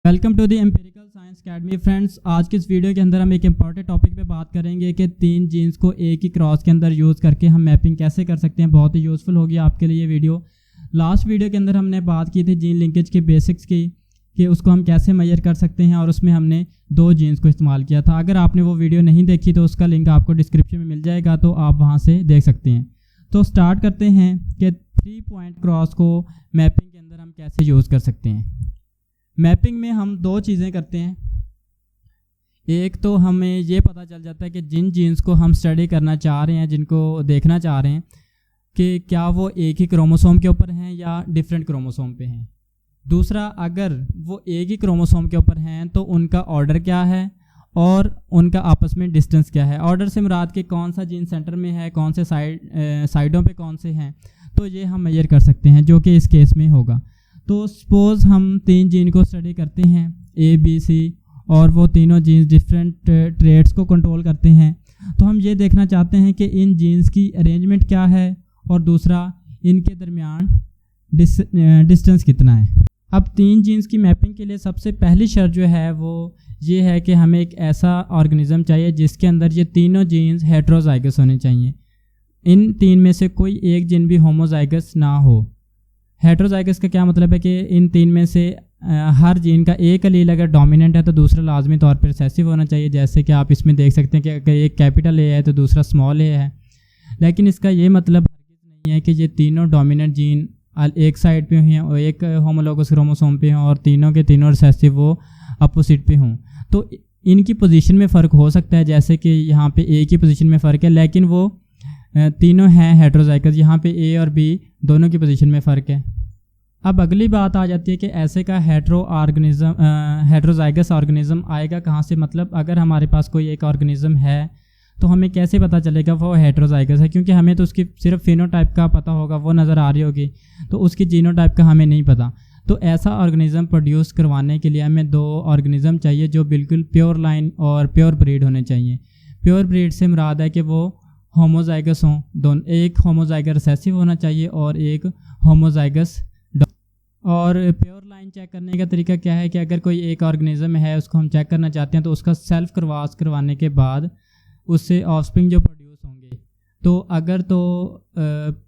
Welcome to the empirical science academy friends. आज की इस वीडियो के अंदर हम एक इंपॉर्टेंट टॉपिक पे बात करेंगे कि 3 जीन्स को एक ही क्रॉस के अंदर यूज़ करके हम मैपिंग कैसे कर सकते हैं। बहुत ही यूज़फुल होगी आपके लिए ये वीडियो। लास्ट वीडियो के अंदर हमने बात की थी जीन लिंकेज के बेसिक्स की कि उसको हम कैसे मेजर कर सकते हैं, और उसमें हमने 2 जीन्स को इस्तेमाल किया था। अगर आपने वो वीडियो नहीं देखी तो उसका लिंक आपको डिस्क्रिप्शन में मिल जाएगा, तो आप वहाँ से देख सकते हैं। तो स्टार्ट करते हैं कि 3 पॉइंट क्रॉस को मैपिंग के अंदर हम कैसे यूज़ कर सकते हैं। मैपिंग में हम 2 चीज़ें करते हैं। एक तो हमें ये पता चल जाता है कि जिन जीन्स को हम स्टडी करना चाह रहे हैं, जिनको देखना चाह रहे हैं कि क्या वो एक ही क्रोमोसोम के ऊपर हैं या डिफरेंट क्रोमोसोम पे हैं। दूसरा, अगर वो एक ही क्रोमोसोम के ऊपर हैं तो उनका ऑर्डर क्या है और उनका आपस में डिस्टेंस क्या है। ऑर्डर से मुराद के कौन सा जीन सेंटर में है, कौन से साइडों पे कौन से हैं, तो ये हम मेजर कर सकते हैं, जो कि इस केस में होगा। तो सपोज़ हम 3 जीन को स्टडी करते हैं, ए बी सी, और वो तीनों जीन्स डिफरेंट ट्रेट्स को कंट्रोल करते हैं। तो हम ये देखना चाहते हैं कि इन जीन्स की अरेंजमेंट क्या है, और दूसरा इनके दरमियान डिस्टेंस कितना है। अब 3 जीन्स की मैपिंग के लिए सबसे पहली शर्त जो है वो ये है कि हमें एक ऐसा ऑर्गेनिज्म चाहिए जिसके अंदर ये तीनों जीन्स हेटेरोजाइगस होने चाहिए। इन 3 में से कोई एक जीन भी होमोजाइगस ना हो। हेटेरोजाइगस का क्या मतलब है कि इन 3 में से हर जीन का एक एलील अगर डोमिनेंट है तो दूसरा लाजमी तौर पर रिसेसिव होना चाहिए। जैसे कि आप इसमें देख सकते हैं कि अगर एक कैपिटल ए है तो दूसरा स्मॉल ए है। लेकिन इसका ये मतलब नहीं है कि ये तीनों डोमिनेंट जीन एक साइड पे हैं और एक होमोलोगस क्रोमोसोम पे हों और तीनों के तीनों रिसेसिव वो अपोजिट पे हों। तो इनकी पोजीशन में फ़र्क हो सकता है, जैसे कि यहाँ पे ए की पोजीशन में फ़र्क है, लेकिन वो तीनों हैं हेटेरोजाइगस। यहाँ पे ए और बी दोनों की पोजीशन में फ़र्क है। अब अगली बात आ जाती है कि ऐसे का हेटेरोजाइगस ऑर्गेनिज्म आएगा कहाँ से। मतलब अगर हमारे पास कोई एक ऑर्गेनिज्म है तो हमें कैसे पता चलेगा वो हेटेरोजाइगस है, क्योंकि हमें तो उसकी सिर्फ फिनोटाइप का पता होगा, वो नज़र आ रही होगी, तो उसकी जीनोटाइप का हमें नहीं पता। तो ऐसा ऑर्गेनिज्म प्रोड्यूस करवाने के लिए हमें 2 ऑर्गेनिज्म चाहिए जो बिल्कुल प्योर लाइन और प्योर ब्रीड होने चाहिए। प्योर ब्रीड से मुराद है कि वो होमोजाइगस हों, दोनों, एक होमोजाइगस रिसेसिव होना चाहिए और एक होमोजाइगस। और प्योर लाइन चेक करने का तरीका क्या है कि अगर कोई एक ऑर्गेनिज्म है उसको हम चेक करना चाहते हैं तो उसका सेल्फ क्रॉस करवाने के बाद उससे ऑफस्प्रिंग जो प्रोड्यूस होंगे, तो अगर तो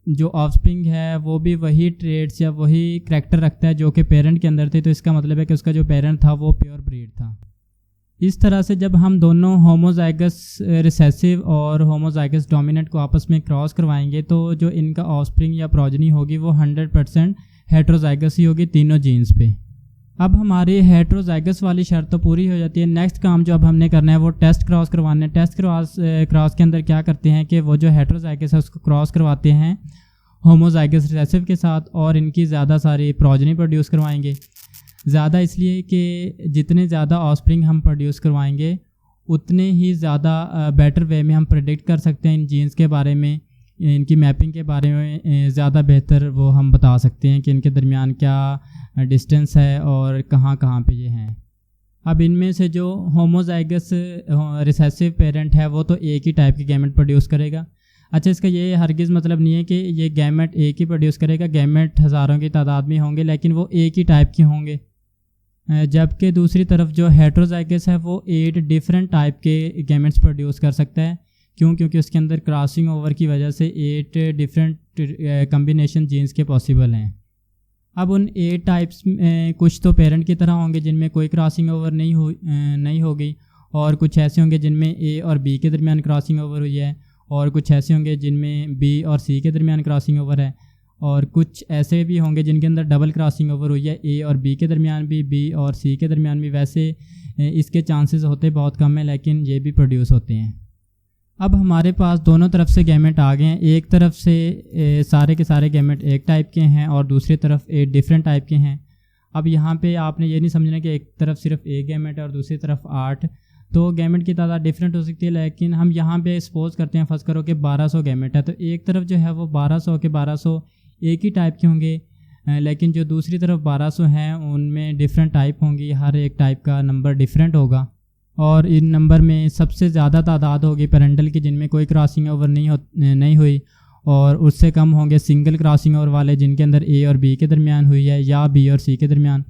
जो ऑफस्प्रिंग है वो भी वही ट्रेड्स या वही करैक्टर रखता है जो कि पेरेंट के अंदर थे, तो इसका मतलब है कि उसका जो पेरेंट था वो प्योर ब्रीड था। इस तरह से जब हम दोनों होमोजाइगस रिसेसिव और होमोजाइगस डोमिनेंट को आपस में क्रॉस करवाएंगे तो जो इनका ऑफस्प्रिंग या प्रोजनी होगी वो 100% हेटेरोजाइगस ही होगी तीनों जीन्स पे। अब हमारी हेटेरोजाइगस वाली शर्त तो पूरी हो जाती है। नेक्स्ट काम जो अब हमने करना है वो टेस्ट क्रॉस करवाना है। टेस्ट क्रॉस के अंदर क्या करते हैं कि वो जो हेटेरोजाइगस है उसको क्रॉस करवाते हैं होमोजाइगस रिसेसिव के साथ, और इनकी ज़्यादा सारी प्रोजनी प्रोड्यूस करवाएंगे। ज़्यादा इसलिए कि जितने ज़्यादा ऑफस्प्रिंग हम प्रोड्यूस करवाएंगे उतने ही ज़्यादा बेटर वे में हम प्रेडिक्ट कर सकते हैं इन जीन्स के बारे में, इनकी मैपिंग के बारे में ज़्यादा बेहतर वो हम बता सकते हैं कि इनके दरमियान क्या डिस्टेंस है और कहाँ कहाँ पे ये हैं। अब इनमें से जो होमोजाइगस रिसेसिव पेरेंट है वो तो एक ही टाइप की गैमेट प्रोड्यूस करेगा। अच्छा, इसका ये हरगिज़ मतलब नहीं है कि ये गैमेट एक ही प्रोड्यूस करेगा। गैमेट हज़ारों की तादाद में होंगे लेकिन वो एक ही टाइप के होंगे, जबकि दूसरी तरफ जो हेटेरोजाइगस है वो 8 डिफरेंट टाइप के गैमेट्स प्रोड्यूस कर सकता है। क्योंकि उसके अंदर क्रॉसिंग ओवर की वजह से 8 डिफरेंट कम्बिनेशन जीन्स के पॉसिबल हैं। अब उन 8 टाइप्स में कुछ तो पेरेंट की तरह होंगे जिनमें कोई क्रॉसिंग ओवर नहीं होगी, और कुछ ऐसे होंगे जिनमें ए और बी के दरमियान क्रॉसिंग ओवर हुई है, और कुछ ऐसे होंगे जिनमें बी और सी के दरमियान क्रॉसिंग ओवर है, और कुछ ऐसे भी होंगे जिनके अंदर डबल क्रॉसिंग ओवर हुई है, ए और बी के दरमियान भी, बी और सी के दरमियान भी। वैसे इसके चांसेस होते बहुत कम है, लेकिन ये भी प्रोड्यूस होते हैं। अब हमारे पास दोनों तरफ से गैमेट आ गए हैं। एक तरफ से सारे के सारे गैमेट एक टाइप के हैं और दूसरी तरफ 8 डिफरेंट टाइप के हैं। अब यहाँ पे आपने ये नहीं समझना कि एक तरफ सिर्फ एक गैमेट है और दूसरी तरफ 8, तो गैमेट की तादाद डिफरेंट हो सकती है। लेकिन हम यहाँ पे सपोज करते हैं, फर्स्ट करो कि 1200 गैमेट है, तो एक तरफ जो है वो 1200 के 1200 एक ही टाइप के होंगे, लेकिन जो दूसरी तरफ 1200 हैं उनमें डिफरेंट टाइप होंगी, हर एक टाइप का नंबर डिफरेंट होगा। और इन नंबर में सबसे ज़्यादा तादाद होगी पेरेंटल की जिनमें कोई क्रॉसिंग ओवर नहीं हुई, और उससे कम होंगे सिंगल क्रॉसिंग ओवर वाले जिनके अंदर ए और बी के दरमियान हुई है या बी और सी के दरमियान।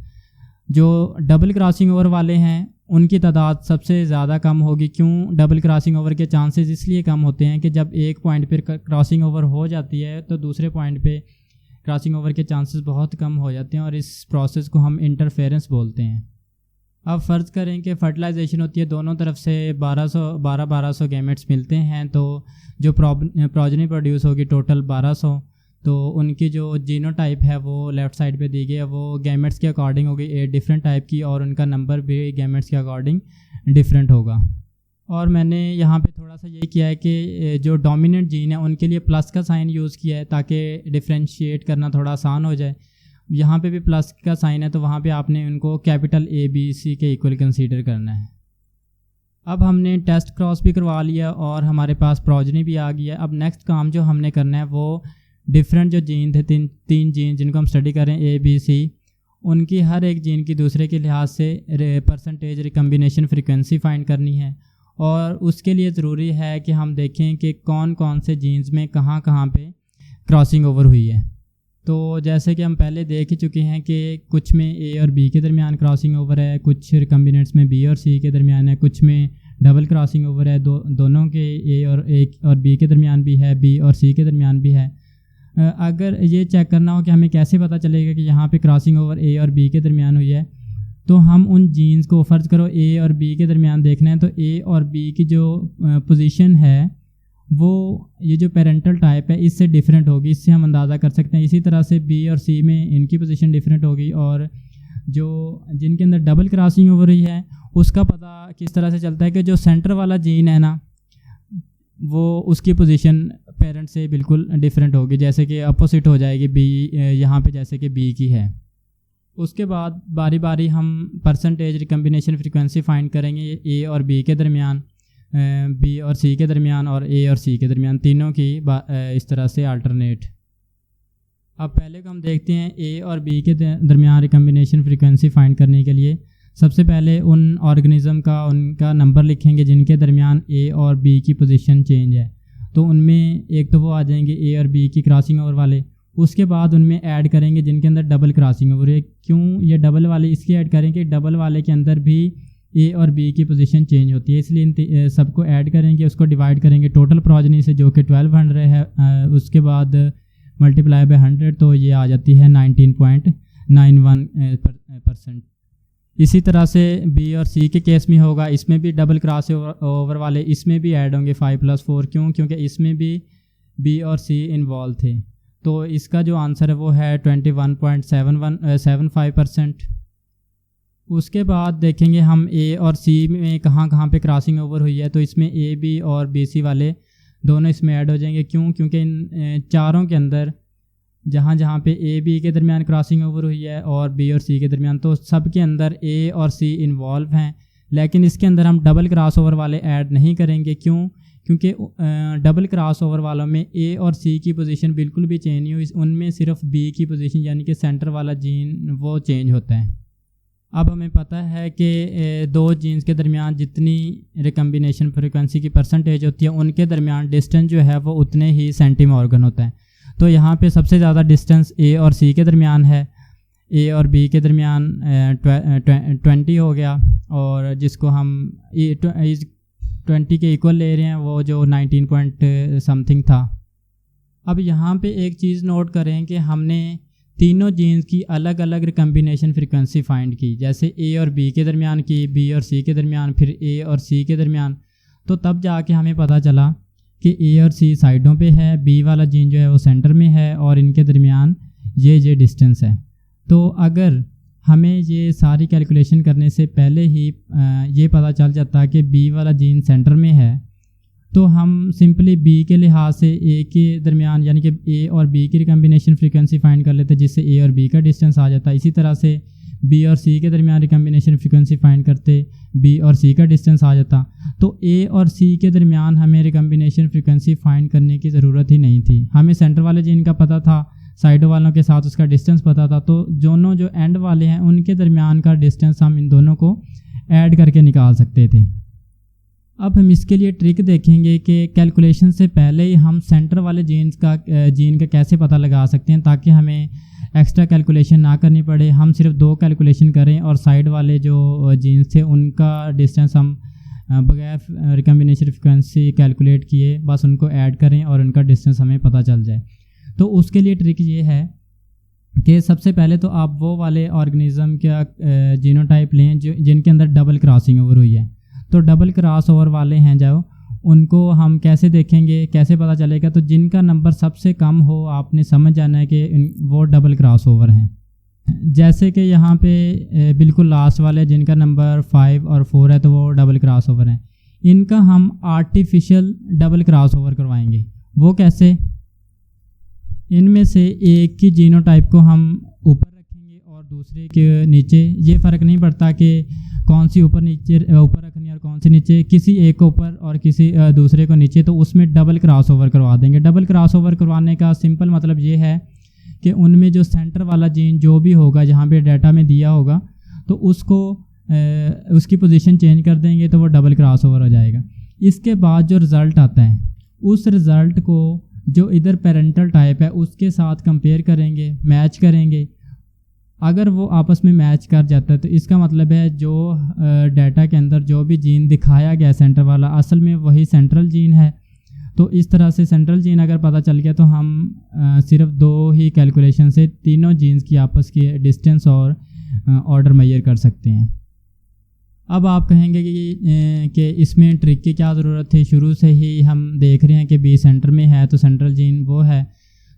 जो डबल क्रॉसिंग ओवर वाले हैं उनकी तादाद सबसे ज़्यादा कम होगी। क्यों डबल क्रॉसिंग ओवर के चांसेस इसलिए कम होते हैं कि जब एक पॉइंट पर क्रॉसिंग ओवर हो जाती है तो दूसरे पॉइंट पे क्रॉसिंग ओवर के चांसेस बहुत कम हो जाते हैं और इस प्रोसेस को हम इंटरफेरेंस बोलते हैं। अब फ़र्ज़ करें कि फर्टिलाइजेशन होती है, दोनों तरफ से 1200 गैमेट्स मिलते हैं, तो जो प्रोजनी प्रोड्यूस होगी टोटल 1200, तो उनकी जो जीनोटाइप है वो लेफ़्ट साइड पे दी गई है, वो गैमेट्स के अकॉर्डिंग होगी 8 डिफरेंट टाइप की और उनका नंबर भी गैमेट्स के अकॉर्डिंग डिफरेंट होगा। और मैंने यहाँ पे थोड़ा सा ये किया है कि जो डोमिनेंट जीन है उनके लिए प्लस का साइन यूज़ किया है ताकि डिफ्रेंशिएट करना थोड़ा आसान हो जाए। यहाँ पे भी प्लस का साइन है तो वहाँ पे आपने उनको कैपिटल ABC के इक्वल कंसीडर करना है। अब हमने टेस्ट क्रॉस भी करवा लिया और हमारे पास प्रोजनी भी आ गया। अब नेक्स्ट काम जो हमने करना है वो डिफरेंट जो जीन थे, तीन जीन जिनको हम स्टडी करें ABC, उनकी हर एक जीन की दूसरे के लिहाज से परसेंटेज रिकम्बिनेशन फ्रीक्वेंसी फाइंड करनी है। और उसके लिए ज़रूरी है कि हम देखें कि कौन कौन से जीन्स में कहाँ कहाँ पे क्रॉसिंग ओवर हुई है। तो जैसे कि हम पहले देख ही चुके हैं कि कुछ में A और B के दरमियान क्रॉसिंग ओवर है, कुछ रिकम्बिनेंट्स में B और C के दरमियान है, कुछ में डबल क्रॉसिंग ओवर है, दोनों के A और B के दरमियान भी है, B और C के दरमियान भी है। अगर ये चेक करना हो कि हमें कैसे पता चलेगा कि यहाँ पे क्रॉसिंग ओवर A और B के दरमियान हुई है, तो हम उन जीन्स को फ़र्ज़ करो A और B के दरमियान देखना है, तो A और B की जो पोजीशन है वो ये जो पेरेंटल टाइप है इससे डिफरेंट होगी, इससे हम अंदाज़ा कर सकते हैं। इसी तरह से B और C में इनकी पोजीशन डिफरेंट होगी और जो जिनके अंदर डबल क्रॉसिंग हो रही है उसका पता किस तरह से चलता है कि जो सेंटर वाला जीन है ना वो उसकी पोजीशन पेरेंट से बिल्कुल डिफरेंट होगी, जैसे कि अपोजिट हो जाएगी B यहाँ पे जैसे कि B की है। उसके बाद बारी बारी हम परसेंटेज रिकम्बिनेशन फ्रीक्वेंसी फाइंड करेंगे A और B के दरमियान, B और C के दरमियान और A और C के दरमियान, तीनों की इस तरह से अल्टरनेट। अब पहले को हम देखते हैं A और B के दरमियान रिकम्बिनेशन फ्रीक्वेंसी फाइंड करने के लिए सबसे पहले उन ऑर्गेनिज़म का उनका नंबर लिखेंगे जिनके दरमियान A और B की पोजीशन चेंज है। तो उनमें एक तो वो आ जाएंगे A और B की क्रॉसिंग ओवर वाले, उसके बाद उनमें ऐड करेंगे जिनके अंदर डबल क्रॉसिंग ओवर है। क्यों ये डबल वाले इसलिए ऐड करेंगे, डबल वाले के अंदर भी A और B की पोजीशन चेंज होती है, इसलिए इन सबको ऐड करेंगे, उसको डिवाइड करेंगे टोटल प्रोजनी से जो कि 1200 है, उसके बाद मल्टीप्लाई बाय 100 तो ये आ जाती है 19.91%। इसी तरह से B और C के केस में होगा, इसमें भी डबल क्रॉस ओवर वाले इसमें भी ऐड होंगे 5 + 4, क्यों क्योंकि इसमें भी B और C इन्वॉल्व थे। तो इसका जो आंसर है वो है 21.75%। उसके बाद देखेंगे हम A और C में कहाँ कहाँ पे क्रॉसिंग ओवर हुई है, तो इसमें A B और BC वाले दोनों इसमें ऐड हो जाएंगे। क्यों क्योंकि इन चारों के अंदर जहाँ जहाँ पे A B के दरमियान क्रॉसिंग ओवर हुई है और B और C के दरमियान, तो सब के अंदर A और C इन्वॉल्व हैं, लेकिन इसके अंदर हम डबल क्रॉस ओवर वाले ऐड नहीं करेंगे। क्यों क्योंकि डबल क्रॉस ओवर वालों में A और C की पोजीशन बिल्कुल भी चेंज नहीं हुई, उनमें सिर्फ B की पोजीशन यानी कि सेंटर वाला जीन वो चेंज होता है। अब हमें पता है कि दो जीन्स के दरमियान जितनी रिकम्बिनेशन फ्रीक्वेंसी की परसेंटेज होती है उनके दरमियान डिस्टेंस जो है वो उतने ही सेंटीमॉर्गन होता है। तो यहाँ पे सबसे ज़्यादा डिस्टेंस A और C के दरमियान है, A और B के दरमियान 20 हो गया, और जिसको हम 20 के इक्वल ले रहे हैं वो जो 19 पॉइंट समथिंग था। अब यहाँ पे एक चीज़ नोट करें कि हमने तीनों जीन्स की अलग अलग रिकम्बिनेशन फ्रीक्वेंसी फाइंड की, जैसे A और B के दरमियान की, B और C के दरमियान, फिर A और C के दरमियान। तो तब जाके हमें पता चला कि A और C साइडों पे है, B वाला जीन जो है वो सेंटर में है और इनके दरमियान ये डिस्टेंस है। तो अगर हमें ये सारी कैलकुलेशन करने से पहले ही ये पता चल जाता कि B वाला जीन सेंटर में है, तो हम सिंपली B के लिहाज से A के दरमियान यानी कि A और B की रिकम्बिनेशन फ्रीक्वेंसी फाइंड कर लेते, जिससे A और B का डिस्टेंस आ जाता। इसी तरह से B और C के दरमियान रिकम्बिनेशन फ्रीक्वेंसी फाइंड करते, B और C का डिस्टेंस आ जाता। तो A और C के दरमियान हमें रिकम्बिनेशन फ्रीक्वेंसी फाइंड करने की ज़रूरत ही नहीं थी, हमें सेंटर वाले जीन का पता था, साइडों वालों के साथ उसका डिस्टेंस पता था। तो दोनों जो एंड वाले हैं उनके दरमियान का डिस्टेंस हम इन दोनों को ऐड करके निकाल सकते थे। अब हम इसके लिए ट्रिक देखेंगे कि कैलकुलेशन से पहले ही हम सेंटर वाले जीन का कैसे पता लगा सकते हैं, ताकि हमें एक्स्ट्रा कैलकुलेशन ना करनी पड़े, हम सिर्फ 2 कैलकुलेशन करें और साइड वाले जो जीन्स थे उनका डिस्टेंस हम बगैर रिकम्बिनेशन फ्रिक्वेंसी कैलकुलेट किए बस उनको ऐड करें और उनका डिस्टेंस हमें पता चल जाए। तो उसके लिए ट्रिक ये है कि सबसे पहले तो आप वो वाले ऑर्गेनिज्म का जीनोटाइप लें जो जिनके अंदर डबल क्रॉसिंग ओवर हुई है। तो डबल क्रॉस ओवर वाले हैं जो उनको हम कैसे देखेंगे, कैसे पता चलेगा, तो जिनका नंबर सबसे कम हो आपने समझ जाना है कि वो डबल क्रॉस ओवर हैं। जैसे कि यहाँ पे बिल्कुल लास्ट वाले जिनका नंबर 5 और 4 है तो वो डबल क्रॉस ओवर हैं। इनका हम आर्टिफिशियल डबल क्रॉस ओवर करवाएंगे। वो कैसे? इनमें से एक की जीनोटाइप को हम ऊपर रखेंगे और दूसरे के नीचे। ये फ़र्क नहीं पड़ता कि कौन सी ऊपर रखनी है और कौन सी नीचे, किसी एक को ऊपर और किसी दूसरे को नीचे, तो उसमें डबल क्रॉस ओवर करवा देंगे। डबल क्रॉस ओवर करवाने का सिंपल मतलब ये है कि उनमें जो सेंटर वाला जीन जो भी होगा जहाँ पे डाटा में दिया होगा तो उसको उसकी पोजीशन चेंज कर देंगे तो वो डबल क्रॉस ओवर हो जाएगा। इसके बाद जो रिज़ल्ट आता है उस रिज़ल्ट को जो इधर पेरेंटल टाइप है उसके साथ कंपेयर करेंगे, मैच करेंगे। अगर वो आपस में मैच कर जाता है तो इसका मतलब है जो डाटा के अंदर जो भी जीन दिखाया गया सेंटर वाला असल में वही सेंट्रल जीन है। तो इस तरह से सेंट्रल जीन अगर पता चल गया तो हम सिर्फ 2 ही कैलकुलेशन से तीनों जीन्स की आपस की डिस्टेंस और ऑर्डर मेजर कर सकते हैं। अब आप कहेंगे कि इसमें ट्रिक की क्या ज़रूरत थी, शुरू से ही हम देख रहे हैं कि बी सेंटर में है तो सेंट्रल जीन वो है।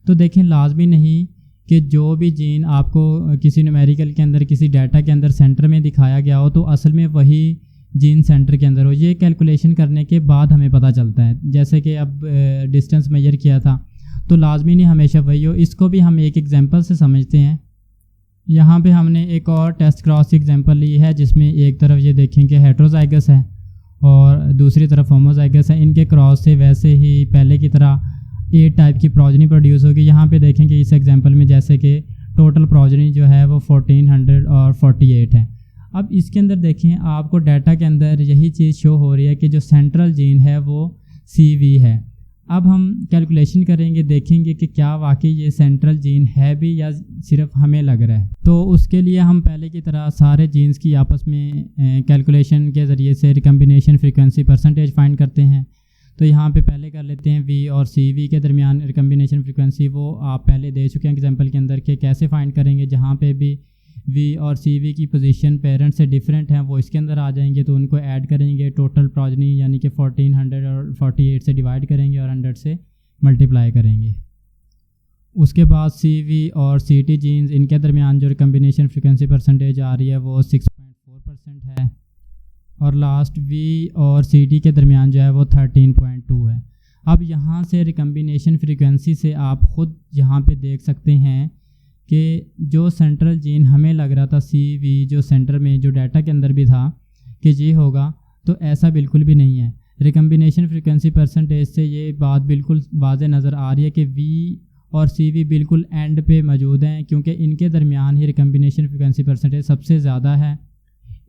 तो देखें, लाजमी नहीं कि जो भी जीन आपको किसी न्यूमेरिकल के अंदर किसी डाटा के अंदर सेंटर में दिखाया गया हो तो असल में वही जीन सेंटर के अंदर हो। ये कैलकुलेशन करने के बाद हमें पता चलता है। जैसे कि अब डिस्टेंस मेजर किया था तो लाजमी नहीं हमेशा वही हो। इसको भी हम एक एग्जांपल से समझते हैं। यहाँ पे हमने एक और टेस्ट क्रॉस एग्जांपल ली है जिसमें एक तरफ ये देखें कि हेट्रोजाइगस है और दूसरी तरफ होमोजाइगस है। इनके क्रॉस से वैसे ही पहले की तरह 8 टाइप की प्रोजनी प्रोड्यूस होगी। यहाँ पे देखें कि इस एग्जांपल में जैसे कि टोटल प्रोजनी जो है वो 1400 और 48 है। अब इसके अंदर देखें आपको डाटा के अंदर यही चीज़ शो हो रही है कि जो सेंट्रल जीन है वो CV है। अब हम कैलकुलेशन करेंगे, देखेंगे कि क्या वाकई ये सेंट्रल जीन है भी या सिर्फ हमें लग रहा है। तो उसके लिए हम पहले की तरह सारे जीन्स की आपस में कैलकुलेशन के ज़रिए से रिकम्बिनेशन फ्रीक्वेंसी परसेंटेज फाइंड करते हैं। तो यहाँ पे पहले कर लेते हैं V और CV के दरमियान रिकम्बिनेशन फ्रीक्वेंसी। वो आप पहले दे चुके हैं एग्जांपल के अंदर कि कैसे फाइंड करेंगे। जहाँ पे भी V और CV की पोजीशन पेरेंट से डिफरेंट हैं वो इसके अंदर आ जाएंगे तो उनको ऐड करेंगे। टोटल प्रोजनी यानी कि 1400 और 48 से डिवाइड करेंगे और 100 से मल्टीप्लाई करेंगे। उसके बाद CV और CT जीन्स इनके दरमियान जो रिकम्बिनेशन फ्रीक्वेंसी परसेंटेज आ रही है वो 6.4% है और लास्ट V और CT के दरमियान जो है वो 13.2 है। अब यहाँ से रिकम्बिनेशन फ्रीक्वेंसी से आप ख़ुद यहाँ पे देख सकते हैं कि जो सेंट्रल जीन हमें लग रहा था CV जो सेंटर में जो डाटा के अंदर भी था कि ये होगा, तो ऐसा बिल्कुल भी नहीं है। रिकम्बिनेशन फ्रीक्वेंसी परसेंटेज से ये बात बिल्कुल वाज़े नज़र आ रही है कि V और CV बिल्कुल एंड पे मौजूद हैं क्योंकि इनके दरमियान ही रिकम्बिनेशन फ्रीक्वेंसी परसेंटेज सबसे ज़्यादा है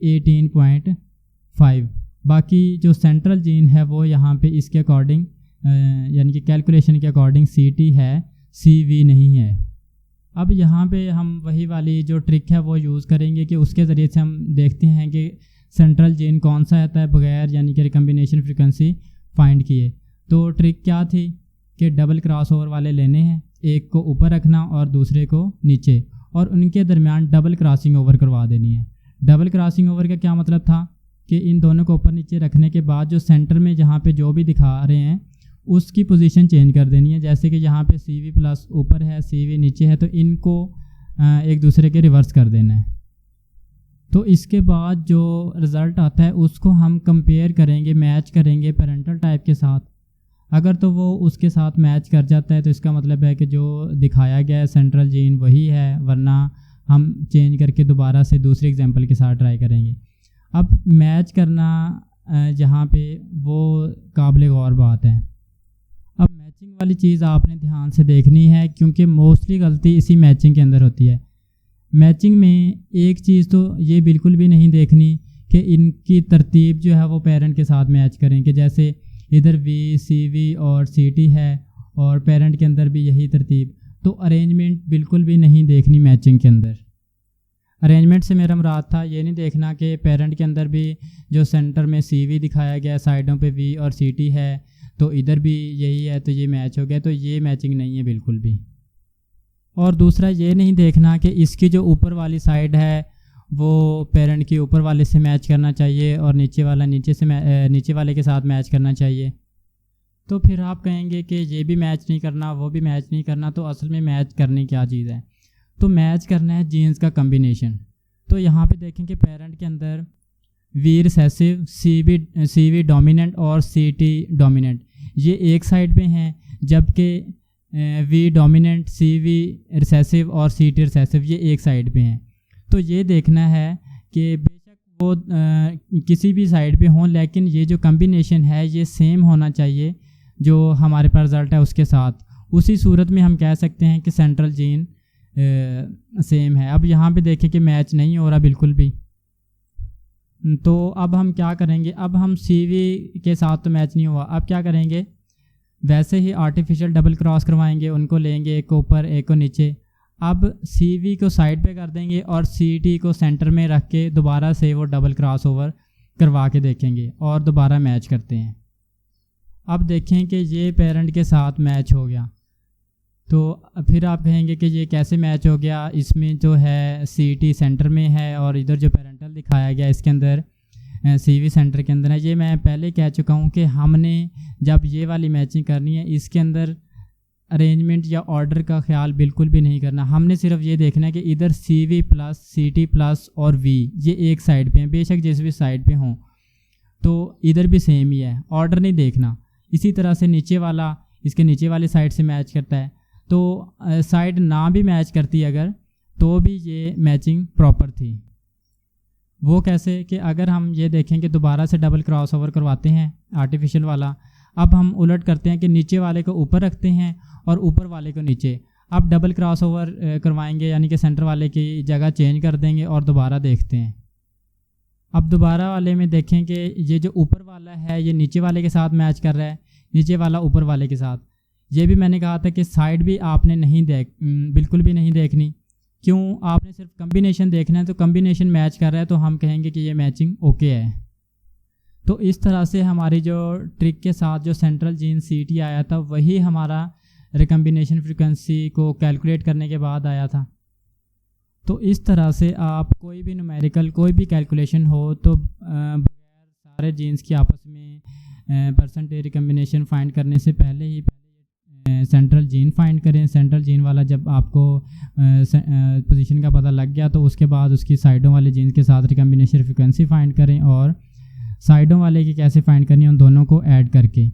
18.5। बाकी जो सेंट्रल जीन है वो यहाँ पे इसके अकॉर्डिंग यानी कि कैलकुलेशन के अकॉर्डिंग CT है, CV नहीं है। अब यहाँ पे हम वही वाली जो ट्रिक है वो यूज़ करेंगे कि उसके ज़रिए से हम देखते हैं कि सेंट्रल जीन कौन सा आता है बगैर यानी कि रिकम्बिनेशन फ्रीक्वेंसी फाइंड किए। तो ट्रिक क्या थी कि डबल क्रॉस ओवर वाले लेने हैं, एक को ऊपर रखना और दूसरे को नीचे, और उनके दरमियान डबल क्रॉसिंग ओवर करवा देनी है। डबल क्रॉसिंग ओवर का क्या मतलब था कि इन दोनों को ऊपर नीचे रखने के बाद जो सेंटर में जहाँ पे जो भी दिखा रहे हैं उसकी पोजीशन चेंज कर देनी है। जैसे कि यहाँ पे CV प्लस ऊपर है, CV नीचे है, तो इनको एक दूसरे के रिवर्स कर देना है। तो इसके बाद जो रिज़ल्ट आता है उसको हम कंपेयर करेंगे, मैच करेंगे पेरेंटल टाइप के साथ। अगर तो वो उसके साथ मैच कर जाता है तो इसका मतलब है कि जो दिखाया गया है सेंट्रल जीन वही है, वरना हम चेंज करके दोबारा से दूसरे एग्जांपल के साथ ट्राई करेंगे। अब मैच करना जहाँ पे वो काबिल गौर बात है। अब मैचिंग वाली चीज़ आपने ध्यान से देखनी है क्योंकि मोस्टली गलती इसी मैचिंग के अंदर होती है। मैचिंग में एक चीज़ तो ये बिल्कुल भी नहीं देखनी कि इनकी तरतीब जो है वो पेरेंट के साथ मैच करें, कि जैसे इधर V, CV और CT है और पेरेंट के अंदर भी यही तरतीब, तो अरेंजमेंट बिल्कुल भी नहीं देखनी मैचिंग के अंदर। अरेंजमेंट से मेरा मुराद था ये नहीं देखना कि पेरेंट के अंदर भी जो सेंटर में CV दिखाया गया, साइडों पे V और CT है, तो इधर भी यही है तो ये मैच हो गया, तो ये मैचिंग नहीं है बिल्कुल भी। और दूसरा ये नहीं देखना कि इसकी जो ऊपर वाली साइड है वो पेरेंट की ऊपर वाले से मैच करना चाहिए और नीचे वाला नीचे वाले के साथ मैच करना चाहिए। तो फिर आप कहेंगे कि ये भी मैच नहीं करना, वो भी मैच नहीं करना, तो असल में मैच करनी क्या चीज़ है? तो मैच करना है जीन्स का कम्बिनेशन। तो यहाँ पे देखें कि पेरेंट के अंदर V रिसेसिव, CV डोमिनेंट और CT डोमिनेंट ये एक साइड पे हैं, जबकि V डोमिनेंट, CV रिसेसिव और CT रिसेसिव ये एक साइड पे हैं। तो ये देखना है कि बेशक वो किसी भी साइड पे हों, लेकिन ये जो कम्बिनेशन है ये सेम होना चाहिए जो हमारे पास रिज़ल्ट है उसके साथ। उसी सूरत में हम कह सकते हैं कि सेंट्रल जीन सेम है। अब यहाँ पे देखें कि मैच नहीं हो रहा बिल्कुल भी, तो अब हम क्या करेंगे? अब हम CV के साथ तो मैच नहीं हुआ, अब क्या करेंगे? वैसे ही आर्टिफिशियल डबल क्रॉस करवाएंगे, उनको लेंगे एक को ऊपर एक को नीचे। अब CV को साइड पे कर देंगे और CT को सेंटर में रख के दोबारा से वो डबल क्रॉस ओवर करवा के देखेंगे और दोबारा मैच करते हैं। अब देखें कि ये पेरेंट के साथ मैच हो गया, तो फिर आप कहेंगे कि ये कैसे मैच हो गया? इसमें जो है CT सेंटर में है और इधर जो पेरेंटल दिखाया गया इसके अंदर CV सेंटर के अंदर है। ये मैं पहले कह चुका हूँ कि हमने जब ये वाली मैचिंग करनी है इसके अंदर अरेंजमेंट या ऑर्डर का ख्याल बिल्कुल भी नहीं करना। हमने सिर्फ ये देखना है कि इधर CV प्लस, CT प्लस और V ये एक साइड पे हैं, बेशक जिस भी साइड पे हों, तो इधर भी सेम ही है, ऑर्डर नहीं देखना। इसी तरह से नीचे वाला इसके नीचे वाली साइड से मैच करता है, तो साइड ना भी मैच करती अगर, तो भी ये मैचिंग प्रॉपर थी। वो कैसे? कि अगर हम ये देखें कि दोबारा से डबल क्रॉस ओवर करवाते हैं आर्टिफिशियल वाला, अब हम उलट करते हैं कि नीचे वाले को ऊपर रखते हैं और ऊपर वाले को नीचे। अब डबल क्रॉस ओवर करवाएंगे, यानी कि सेंटर वाले की जगह चेंज कर देंगे और दोबारा देखते हैं। अब दोबारा वाले में देखें कि ये जो ऊपर वाला है ये नीचे वाले के साथ मैच कर रहा है, नीचे वाला ऊपर वाले के साथ। ये भी मैंने कहा था कि साइड भी आपने बिल्कुल भी नहीं देखनी। क्यों? आपने सिर्फ कम्बिनेशन देखना है, तो कम्बिनेशन मैच कर रहा है तो हम कहेंगे कि ये मैचिंग ओके है। तो इस तरह से हमारी जो ट्रिक के साथ जो सेंट्रल जीन CT आया था वही हमारा रिकम्बिनेशन फ्रीक्वेंसी को कैलकुलेट करने के बाद आया था। तो इस तरह से आप कोई भी न्यूमेरिकल कोई भी कैलकुलेशन हो तो बगैर सारे जीन्स की आपस में परसेंटेज रिकम्बिनेशन फाइंड करने से पहले सेंट्रल जीन फाइंड करें। सेंट्रल जीन वाला जब आपको पोजीशन का पता लग गया तो उसके बाद उसकी साइडों वाले जीन्स के साथ रिकम्बिनेशन फ्रीक्वेंसी फाइंड करें और साइडों वाले की कैसे फाइंड करनी है उन दोनों को ऐड करके।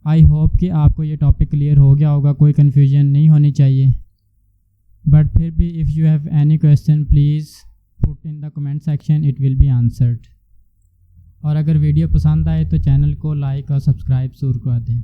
आई होप कि आपको ये टॉपिक क्लियर हो गया होगा, कोई कन्फ्यूजन नहीं होनी चाहिए। बट फिर भी if you have any question please put in the comment section, it will be answered. और अगर वीडियो पसंद आए तो चैनल को लाइक और सब्सक्राइब ज़रूर कर दें।